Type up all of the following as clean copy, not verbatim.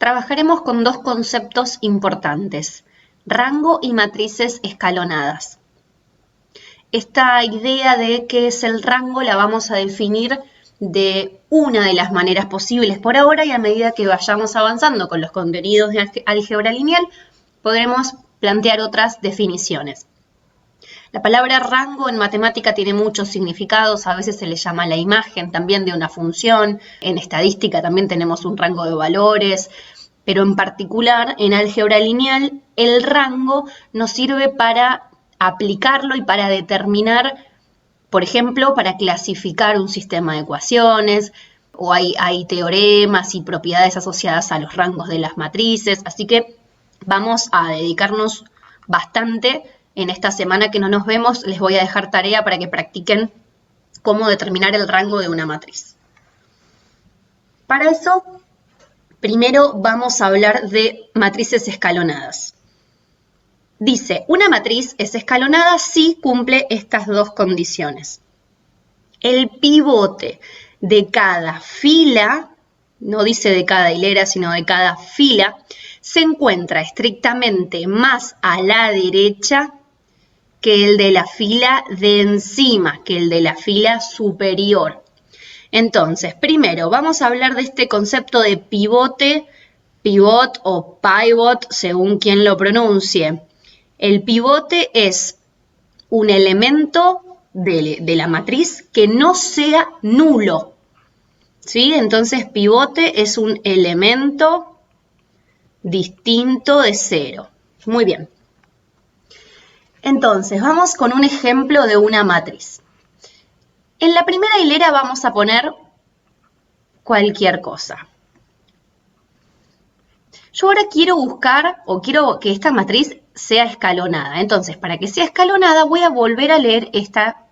trabajaremos con dos conceptos importantes, rango y matrices escalonadas. Esta idea de qué es el rango la vamos a definir de una de las maneras posibles por ahora, y a medida que vayamos avanzando con los contenidos de álgebra lineal, podremos plantear otras definiciones. La palabra rango en matemática tiene muchos significados, a veces se le llama la imagen también de una función, en estadística también tenemos un rango de valores, pero en particular en álgebra lineal el rango nos sirve para aplicarlo y para determinar, por ejemplo, para clasificar un sistema de ecuaciones, o hay teoremas y propiedades asociadas a los rangos de las matrices, así que vamos a dedicarnos bastante. En esta semana que no nos vemos, les voy a dejar tarea para que practiquen cómo determinar el rango de una matriz. Para eso, primero vamos a hablar de matrices escalonadas. Dice, una matriz es escalonada si cumple estas dos condiciones. El pivote de cada fila, no dice de cada hilera, sino de cada fila, se encuentra estrictamente más a la derecha que el de la fila de encima, que el de la fila superior. Entonces, primero vamos a hablar de este concepto de pivote, pivot o pivot, según quien lo pronuncie. El pivote es un elemento de la matriz que no sea nulo, ¿sí? Entonces, pivote es un elemento distinto de cero. Muy bien. Entonces, vamos con un ejemplo de una matriz. En la primera hilera vamos a poner cualquier cosa. Yo ahora quiero buscar, o quiero que esta matriz sea escalonada. Entonces, para que sea escalonada, voy a volver a leer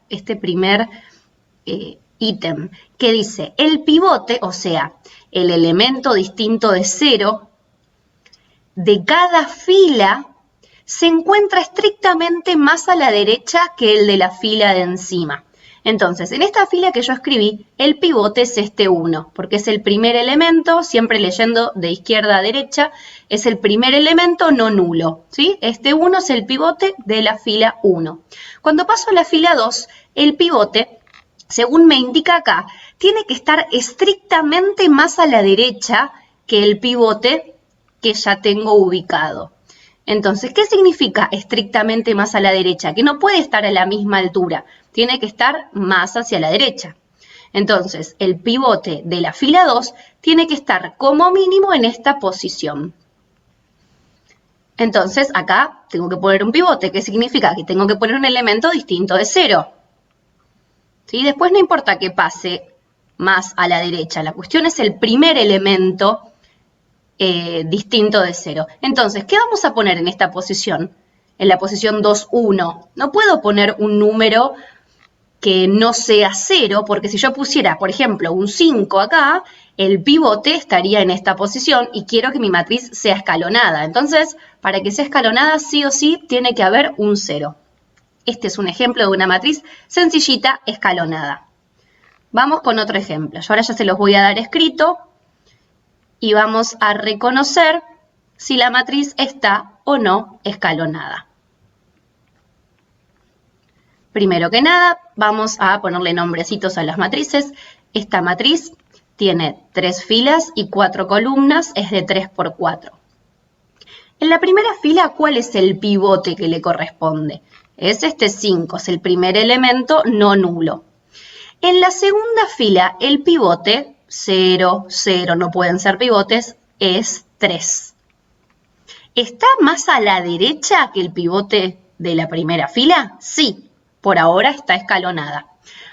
este primer ítem, que dice, el pivote, o sea, el elemento distinto de cero, de cada fila, se encuentra estrictamente más a la derecha que el de la fila de encima. Entonces, en esta fila que yo escribí, el pivote es este 1, porque es el primer elemento, siempre leyendo de izquierda a derecha, es el primer elemento no nulo, ¿sí? Este 1 es el pivote de la fila 1. Cuando paso a la fila 2, el pivote, según me indica acá, tiene que estar estrictamente más a la derecha que el pivote que ya tengo ubicado. Entonces, ¿qué significa estrictamente más a la derecha? Que no puede estar a la misma altura, tiene que estar más hacia la derecha. Entonces, el pivote de la fila 2 tiene que estar como mínimo en esta posición. Entonces, acá tengo que poner un pivote, ¿qué significa? Que tengo que poner un elemento distinto de 0. ¿Sí? Después no importa que pase más a la derecha, la cuestión es el primer elemento distinto de 0. Entonces, ¿qué vamos a poner en esta posición? En la posición 2, 1. No puedo poner un número que no sea 0, porque si yo pusiera, por ejemplo, un 5 acá, el pivote estaría en esta posición y quiero que mi matriz sea escalonada. Entonces, para que sea escalonada, sí o sí, tiene que haber un 0. Este es un ejemplo de una matriz sencillita escalonada. Vamos con otro ejemplo. Yo ahora ya se los voy a dar escrito. Y vamos a reconocer si la matriz está o no escalonada. Primero que nada, vamos a ponerle nombrecitos a las matrices. Esta matriz tiene 3 filas y 4 columnas, es de 3 por 4. En la primera fila, ¿cuál es el pivote que le corresponde? Es este 5, es el primer elemento no nulo. En la segunda fila, el pivote 0, 0, no pueden ser pivotes, es 3. ¿Está más a la derecha que el pivote de la primera fila? Sí, por ahora está escalonada.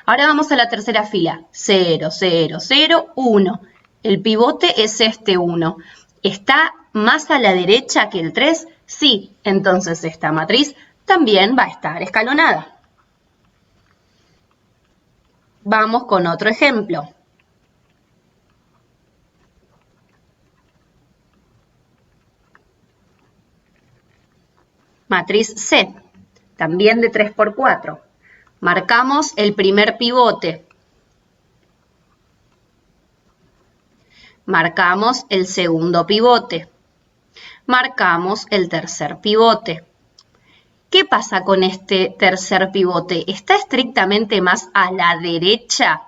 Ahora vamos a la tercera fila, 0, 0, 0, 1. El pivote es este 1. ¿Está más a la derecha que el 3? Sí, entonces esta matriz también va a estar escalonada. Vamos con otro ejemplo. Matriz C, también de 3 por 4. Marcamos el primer pivote. Marcamos el segundo pivote. Marcamos el tercer pivote. ¿Qué pasa con este tercer pivote? ¿Está estrictamente más a la derecha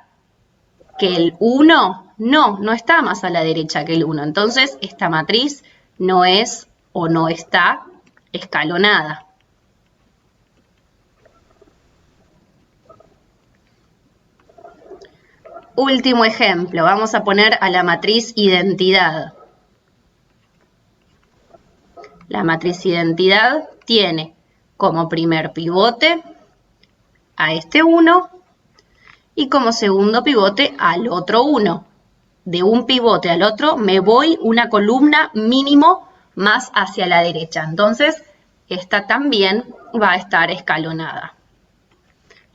que el 1? No, no está más a la derecha que el 1. Entonces, esta matriz no es o no está escalonada. Último ejemplo, vamos a poner a la matriz identidad. La matriz identidad tiene como primer pivote a este 1 y como segundo pivote al otro 1. De un pivote al otro me voy una columna mínimo más hacia la derecha. Entonces, esta también va a estar escalonada.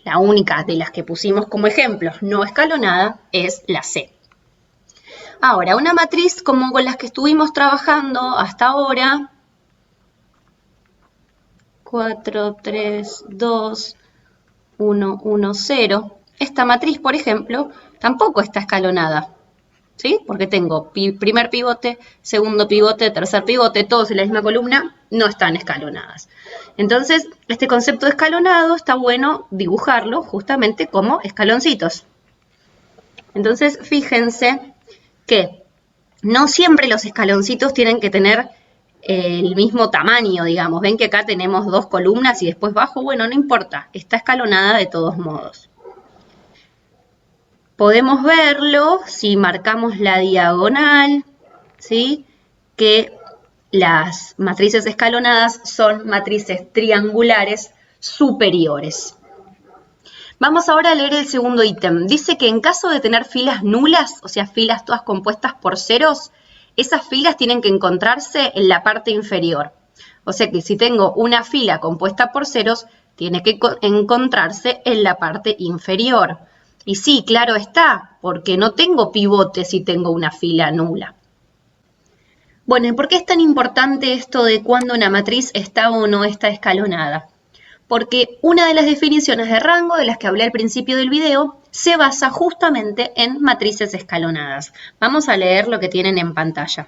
La única de las que pusimos como ejemplos no escalonada es la C. Ahora, una matriz como con las que estuvimos trabajando hasta ahora, 4, 3, 2, 1, 1, 0. Esta matriz, por ejemplo, tampoco está escalonada, ¿sí? Porque tengo primer pivote, segundo pivote, tercer pivote, todos en la misma columna, no están escalonadas. Entonces, este concepto de escalonado está bueno dibujarlo justamente como escaloncitos. Entonces, fíjense que no siempre los escaloncitos tienen que tener el mismo tamaño, digamos. Ven que acá tenemos dos columnas y después bajo. Bueno, no importa, está escalonada de todos modos. Podemos verlo si marcamos la diagonal, ¿sí? Que las matrices escalonadas son matrices triangulares superiores. Vamos ahora a leer el segundo ítem. Dice que en caso de tener filas nulas, o sea, filas todas compuestas por ceros, esas filas tienen que encontrarse en la parte inferior. O sea que si tengo una fila compuesta por ceros, tiene que encontrarse en la parte inferior. Y sí, claro está, porque no tengo pivote si tengo una fila nula. Bueno, ¿y por qué es tan importante esto de cuándo una matriz está o no está escalonada? Porque una de las definiciones de rango de las que hablé al principio del video se basa justamente en matrices escalonadas. Vamos a leer lo que tienen en pantalla.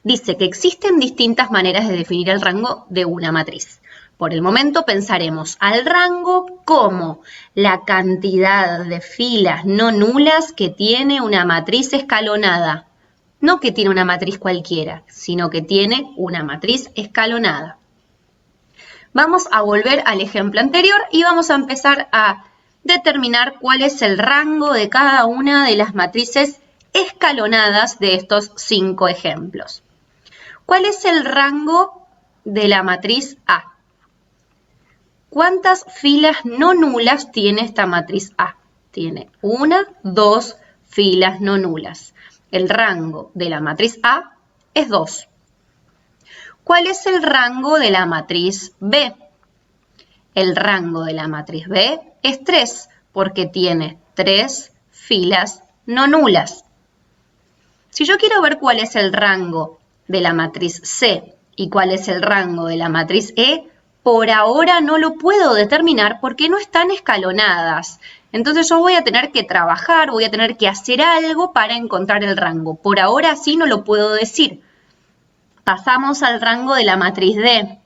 Dice que existen distintas maneras de definir el rango de una matriz. Por el momento pensaremos al rango como la cantidad de filas no nulas que tiene una matriz escalonada. No que tiene una matriz cualquiera, sino que tiene una matriz escalonada. Vamos a volver al ejemplo anterior y vamos a empezar a determinar cuál es el rango de cada una de las matrices escalonadas de estos 5 ejemplos. ¿Cuál es el rango de la matriz A? ¿Cuántas filas no nulas tiene esta matriz A? Tiene 1, 2 filas no nulas. El rango de la matriz A es 2. ¿Cuál es el rango de la matriz B? El rango de la matriz B es 3, porque tiene 3 filas no nulas. Si yo quiero ver cuál es el rango de la matriz C y cuál es el rango de la matriz E, por ahora no lo puedo determinar porque no están escalonadas. Entonces yo voy a tener que trabajar, voy a tener que hacer algo para encontrar el rango. Por ahora sí no lo puedo decir. Pasamos al rango de la matriz D.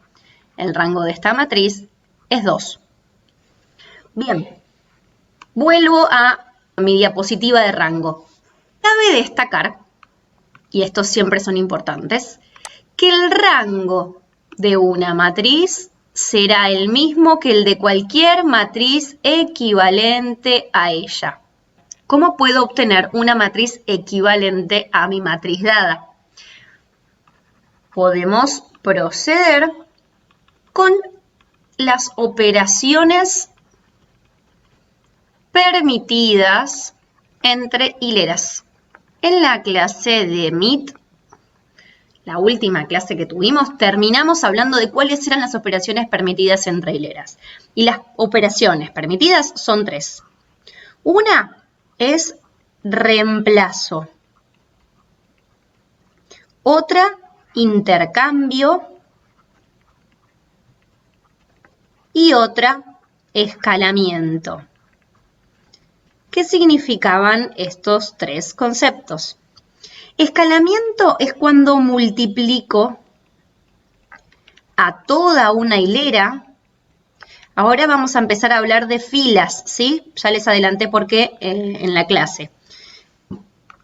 El rango de esta matriz es 2. Bien, vuelvo a mi diapositiva de rango. Cabe destacar, y estos siempre son importantes, que el rango de una matriz será el mismo que el de cualquier matriz equivalente a ella. ¿Cómo puedo obtener una matriz equivalente a mi matriz dada? Podemos proceder con las operaciones permitidas entre hileras. En la clase de MIT, la última clase que tuvimos, terminamos hablando de cuáles eran las operaciones permitidas entre hileras. Y las operaciones permitidas son 3. Una es reemplazo. Otra, intercambio. Y otra, escalamiento. ¿Qué significaban estos 3 conceptos? Escalamiento es cuando multiplico a toda una hilera. Ahora vamos a empezar a hablar de filas, ¿sí? Ya les adelanté por qué en la clase.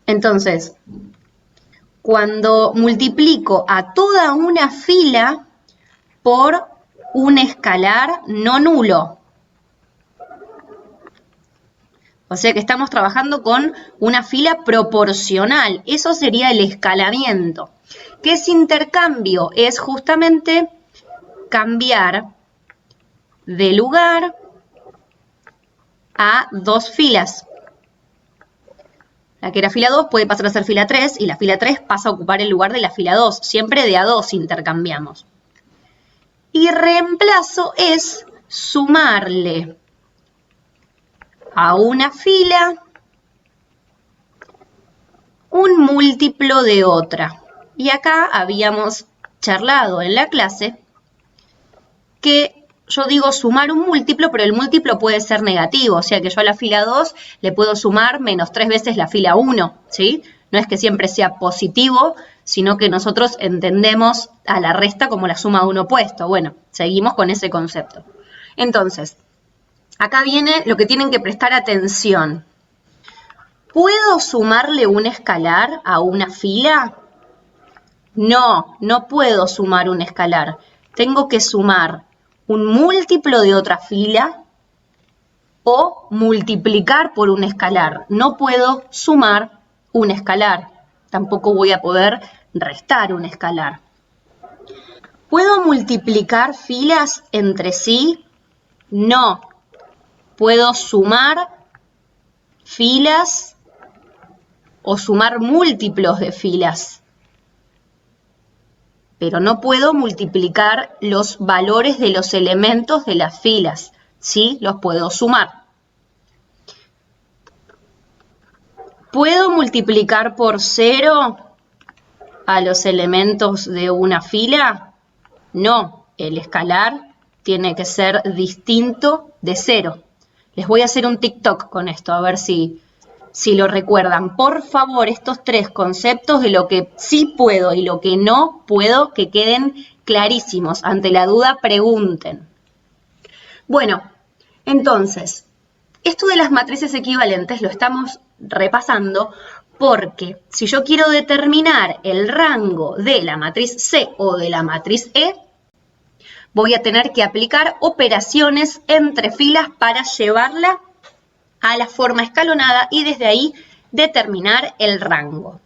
Entonces, cuando multiplico a toda una fila por un escalar no nulo. O sea que estamos trabajando con una fila proporcional. Eso sería el escalamiento. ¿Qué es intercambio? Es justamente cambiar de lugar a dos filas. La que era fila 2 puede pasar a ser fila 3 y la fila 3 pasa a ocupar el lugar de la fila 2. Siempre de a 2 intercambiamos. Y reemplazo es sumarle a una fila un múltiplo de otra. Y acá habíamos charlado en la clase que yo digo sumar un múltiplo, pero el múltiplo puede ser negativo, o sea que yo a la fila 2 le puedo sumar menos 3 veces la fila 1, ¿sí? No es que siempre sea positivo, sino que nosotros entendemos a la resta como la suma de un opuesto. Bueno, seguimos con ese concepto. Entonces, acá viene lo que tienen que prestar atención. ¿Puedo sumarle un escalar a una fila? No, no puedo sumar un escalar. Tengo que sumar un múltiplo de otra fila o multiplicar por un escalar. No puedo sumar un escalar. Tampoco voy a poder restar un escalar. ¿Puedo multiplicar filas entre sí? No. Puedo sumar filas o sumar múltiplos de filas. Pero no puedo multiplicar los valores de los elementos de las filas. Sí, los puedo sumar. ¿Puedo multiplicar por 0 a los elementos de una fila? No, el escalar tiene que ser distinto de 0. Les voy a hacer un TikTok con esto, a ver si lo recuerdan. Por favor, estos 3 conceptos de lo que sí puedo y lo que no puedo, que queden clarísimos. Ante la duda, pregunten. Bueno, entonces, esto de las matrices equivalentes lo estamos repasando porque si yo quiero determinar el rango de la matriz C o de la matriz E, voy a tener que aplicar operaciones entre filas para llevarla a la forma escalonada y desde ahí determinar el rango.